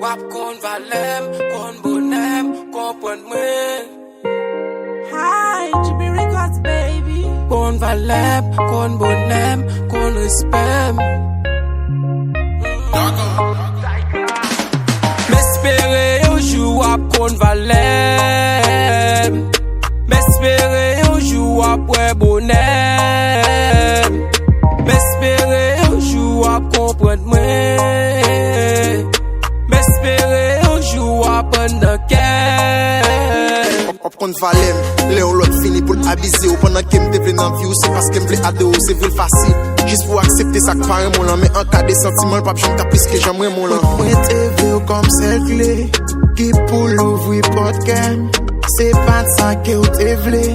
wap kon valem, kon bonem, kompren mwen. Hi, GB Records, baby. Kon valem, kon bonem, kon respem. M'espere yon jou wap kon valem. M'espere yon jou wap wè bonem. M'espere yon jou wap kompren mwen. M'espere yon jou wap an nan ken. Op kon valem, le ou lot fini pou l'abize ou pendant kem te vle nan vi ou se paske m'vle ade ou se vil fasil. Jis pou aksepte sak pare mon lan, men an ka de sentimen pap jom ta plis ke jamre mon lan. Mwen te vle ou kom sel kle, ki pou l'ouvri pot kem. Se pat sa ke ou te vle,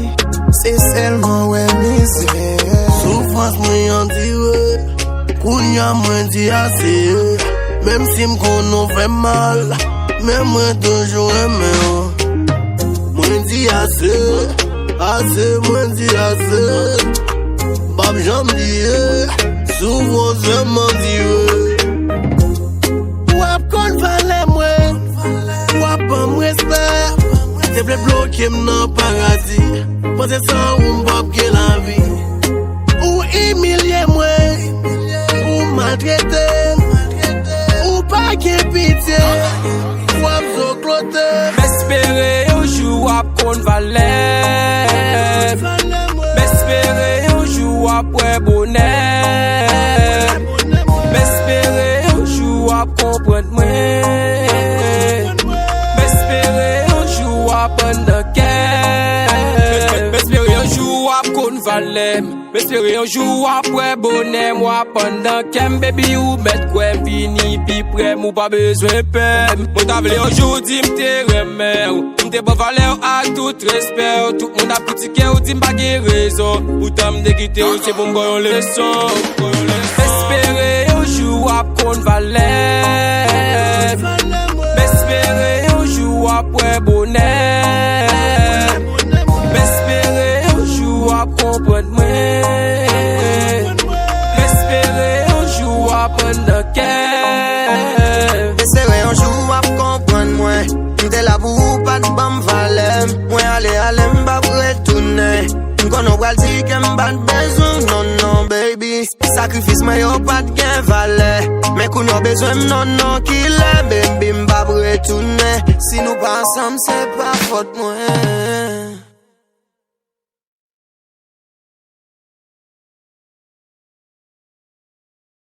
se selman wè mize. Soufrans mwen yon dire, kounya mwen di ase. Mem si m konon fè mal, men mwen toujou eme yo. Mwen di ase, mwen di ase. Bab jam diye, soufrans seman diye. Wap kon valem mwen, wap an mwespè. Te vle bloke m nan paradis, pase san ou mbap ke la vi. Ou humilié mwen, ou maltraité, ou pa ke pitié, wap zo klote. M'espere yon jou wap kon valem. M'espere yon jou wap wè bonem. M'espere yon jou wap kompren mwen. M'espere yon jou wap an nan ken. M'espere yon jou wap kon valem. M'espere yon jou wap wè bonem. Wap an nan ken, baby ou met kwen fini pi prem ou pa bezwen pem. Mwen ta vle yon jou di mte remè ou mte bon valè ou ak tout respect ou. Tout moun ap kritike ou di mbage rezon. Ou tam de kite ou se pou mgoyon leson. M'espere yon jou wap kon valem. M'espere yon jou wap wè bonem. M'espere yon jou wap kompren mwen. M'espere yon jou wap an nan ken. M'espere yon jou wap kompren mwen. Mte la pou ou pat bam valem. Mwen ale mbap retounen. Mkonon wal di ke mbat bezon, non baby. Sakrifis mwen yo pat gen vale. Men kou nou bezon non ki le, baby mbap retounen. Si nou pa ansam se pa fote mwen.